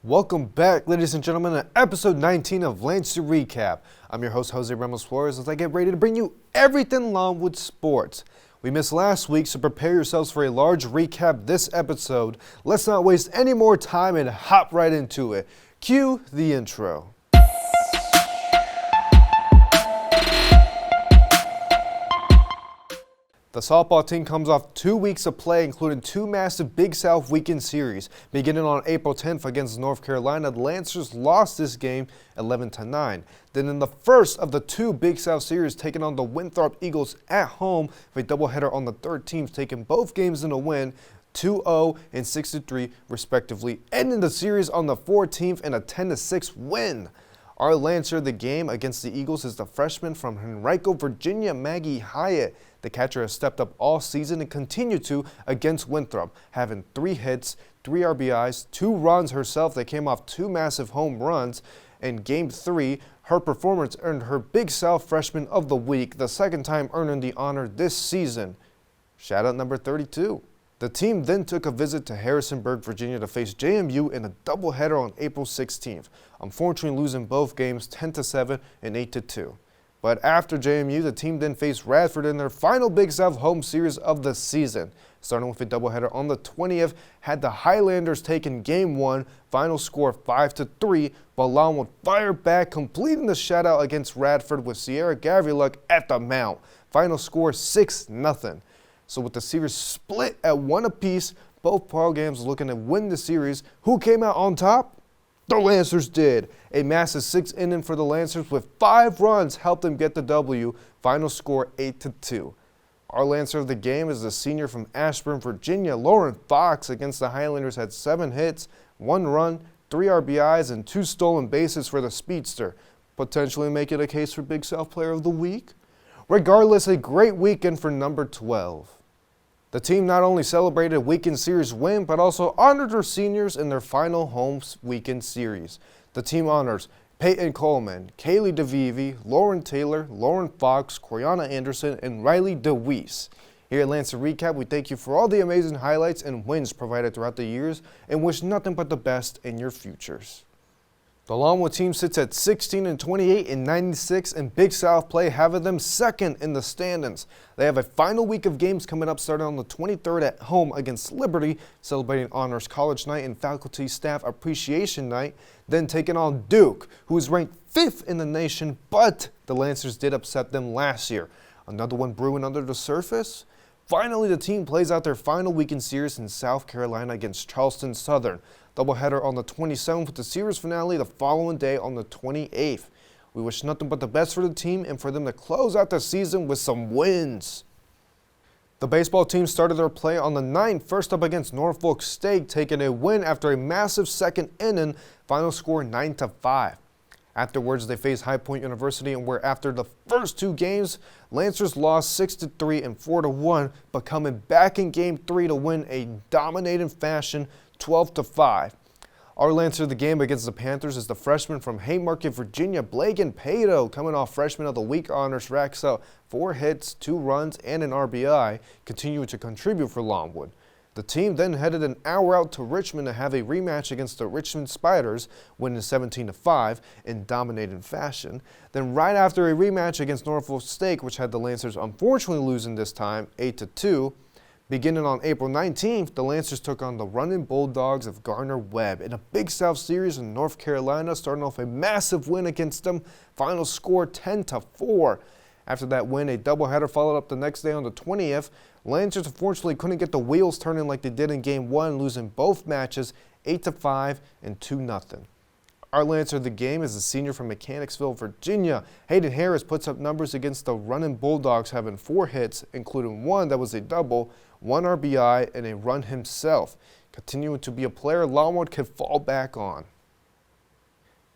Welcome back, ladies and gentlemen, to episode 19 of Lancer Recap. I'm your host, Jose Ramos Flores, as I get ready to bring you everything Longwood sports. We missed last week, so prepare yourselves for a large recap this episode. Let's not waste any more time and hop right into it. Cue the intro. The softball team comes off 2 weeks of play, including two massive Big South weekend series. Beginning on April 10th against North Carolina, the Lancers lost this game 11-9. Then in the first of the two Big South series, taking on the Winthrop Eagles at home, with a doubleheader on the third team, taking both games in a win, 2-0 and 6-3 respectively, ending the series on the 14th in a 10-6 win. Our Lancer of the game against the Eagles is the freshman from Henrico, Virginia, Maggie Hyatt. The catcher has stepped up all season and continued to against Winthrop, having 3 hits, 3 RBIs, 2 runs herself. They came off 2 massive home runs. In Game 3, her performance earned her Big South Freshman of the Week, the second time earning the honor this season. Shout out number 32. The team then took a visit to Harrisonburg, Virginia to face JMU in a doubleheader on April 16th, unfortunately losing both games 10-7 and 8-2. But after JMU, the team then faced Radford in their final Big South home series of the season. Starting with a doubleheader on the 20th, had the Highlanders taken Game 1, final score 5-3, while Longwood fired back, completing the shutout against Radford with Sierra Gavriluk at the mount. Final score 6-0. So with the series split at 1 apiece, both programs looking to win the series. Who came out on top? The Lancers did. A massive 6th inning for the Lancers with 5 runs helped them get the W. Final score 8-2. Our Lancer of the game is the senior from Ashburn, Virginia, Lauren Fox. Against the Highlanders had 7 hits, 1 run, 3 RBIs, and 2 stolen bases for the speedster. Potentially make it a case for Big South Player of the Week. Regardless, a great weekend for number 12. The team not only celebrated a weekend series win, but also honored their seniors in their final home weekend series. The team honors Peyton Coleman, Kaylee DeVivi, Lauren Taylor, Lauren Fox, Coriana Anderson, and Riley DeWeese. Here at Lancer Recap, we thank you for all the amazing highlights and wins provided throughout the years and wish nothing but the best in your futures. The Longwood team sits at 16-28 and 96 in Big South play, having them second in the standings. They have a final week of games coming up, starting on the 23rd at home against Liberty, celebrating Honors College Night and Faculty Staff Appreciation Night, then taking on Duke, who is ranked 5th in the nation, but the Lancers did upset them last year. Another one brewing under the surface? Finally, the team plays out their final weekend series in South Carolina against Charleston Southern. Doubleheader on the 27th with the series finale the following day on the 28th. We wish nothing but the best for the team and for them to close out the season with some wins. The baseball team started their play on the 9th, first up against Norfolk State, taking a win after a massive second inning, final score 9-5. Afterwards, they faced High Point University, and where after the first 2 games, Lancers lost 6-3 and 4-1, but coming back in Game 3 to win a dominating fashion 12-5. Our Lancer of the game against the Panthers is the freshman from Haymarket, Virginia, Blagan Pato, coming off Freshman of the Week honors, racks up 4 hits, 2 runs, and an RBI, continuing to contribute for Longwood. The team then headed an hour out to Richmond to have a rematch against the Richmond Spiders, winning 17-5 in dominating fashion. Then right after a rematch against Norfolk State, which had the Lancers unfortunately losing this time 8-2, beginning on April 19th, the Lancers took on the Running Bulldogs of Gardner-Webb in a Big South series in North Carolina, starting off a massive win against them, final score 10-4. After that win, a doubleheader followed up the next day on the 20th. Lancers unfortunately couldn't get the wheels turning like they did in Game 1, losing both matches 8-5 and 2-0. Our Lancer of the game is a senior from Mechanicsville, Virginia. Hayden Harris puts up numbers against the Running Bulldogs, having 4 hits, including 1 that was a double, 1 RBI, and a run himself, continuing to be a player Longwood could fall back on.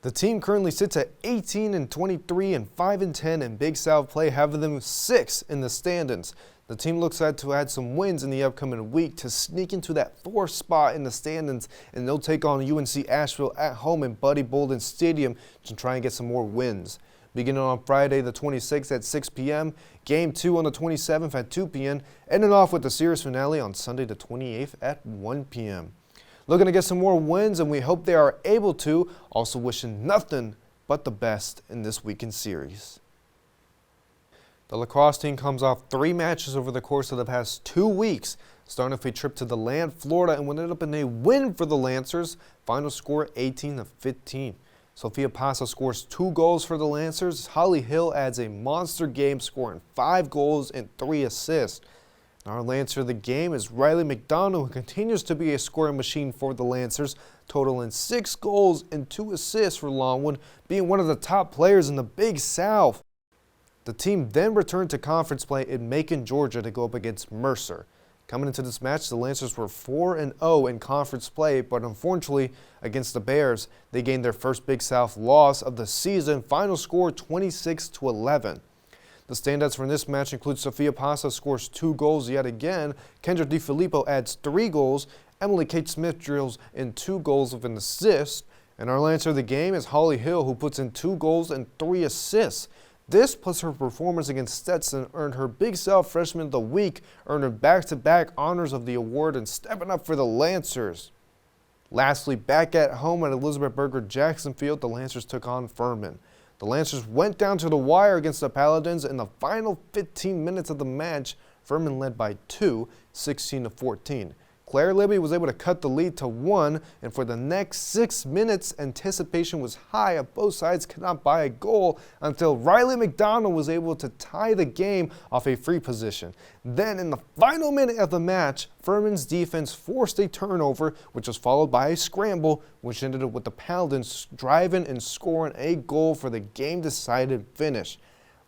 The team currently sits at 18-23 and 5-10 in Big South play, having them 6th in the standings. The team looks set to add some wins in the upcoming week to sneak into that 4th spot in the standings, and they'll take on UNC Asheville at home in Buddy Bolden Stadium to try and get some more wins. Beginning on Friday the 26th at 6 p.m., Game 2 on the 27th at 2 p.m., ending off with the series finale on Sunday the 28th at 1 p.m. looking to get some more wins, and we hope they are able to. Also wishing nothing but the best in this weekend series. The lacrosse team comes off 3 matches over the course of the past 2 weeks, starting with a trip to DeLand, Florida, and ended up in a win for the Lancers. Final score 18-15. Sophia Pasa scores 2 goals for the Lancers. Holly Hill adds a monster game, scoring 5 goals and 3 assists. Our Lancer of the game is Riley McDonald, who continues to be a scoring machine for the Lancers, totaling 6 goals and 2 assists for Longwood, being one of the top players in the Big South. The team then returned to conference play in Macon, Georgia to go up against Mercer. Coming into this match, the Lancers were 4-0 in conference play, but unfortunately, against the Bears, they gained their first Big South loss of the season. Final score 26-11. The standouts from this match include Sophia Pasa scores 2 goals yet again, Kendra DiFilippo adds 3 goals, Emily Kate Smith drills in 2 goals with an assist, and our Lancer of the game is Holly Hill, who puts in 2 goals and 3 assists. This plus her performance against Stetson earned her Big South Freshman of the Week, earning back-to-back honors of the award and stepping up for the Lancers. Lastly, back at home at Elizabeth Berger Jackson Field, the Lancers took on Furman. The Lancers went down to the wire against the Paladins. In the final 15 minutes of the match, Furman led by 2, 16-14. Claire Libby was able to cut the lead to 1, and for the next 6 minutes, anticipation was high. Both sides could not buy a goal until Riley McDonald was able to tie the game off a free position. Then, in the final minute of the match, Furman's defense forced a turnover, which was followed by a scramble, which ended up with the Paladins driving and scoring a goal for the game-decided finish.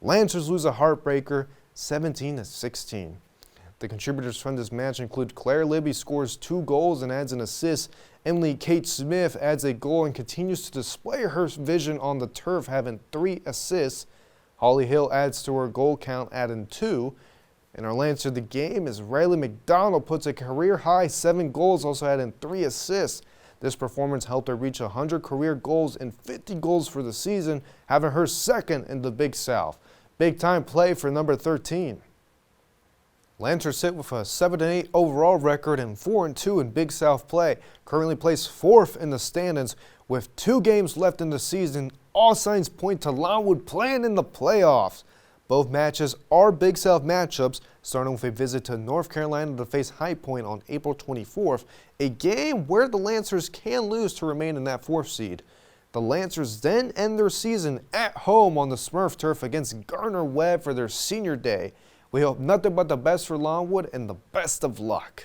Lancers lose a heartbreaker, 17-16. The contributors from this match include Claire Libby scores 2 goals and adds an assist. Emily Kate Smith adds a goal and continues to display her vision on the turf, having 3 assists. Holly Hill adds to her goal count, adding 2. And our Lancer of the game is Riley McDonald, puts a career-high 7 goals, also adding 3 assists. This performance helped her reach 100 career goals and 50 goals for the season, having her second in the Big South. Big-time play for number 13. Lancers sit with a 7-8 overall record and 4-2 in Big South play. Currently placed 4th in the standings with 2 games left in the season. All signs point to Longwood playing in the playoffs. Both matches are Big South matchups, starting with a visit to North Carolina to face High Point on April 24th, a game where the Lancers can lose to remain in that 4th seed. The Lancers then end their season at home on the Smurf turf against Gardner-Webb for their senior day. We hope nothing but the best for Longwood and the best of luck.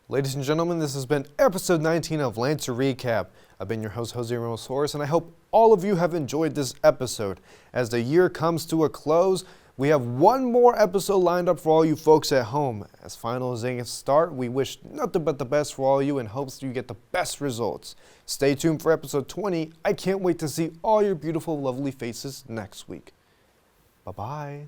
Ladies and gentlemen, this has been episode 19 of Lancer Recap. I've been your host, Jose Ramos, and I hope all of you have enjoyed this episode. As the year comes to a close, we have one more episode lined up for all you folks at home. As finalizations start, we wish nothing but the best for all you and hopes you get the best results. Stay tuned for episode 20. I can't wait to see all your beautiful, lovely faces next week. Bye-bye.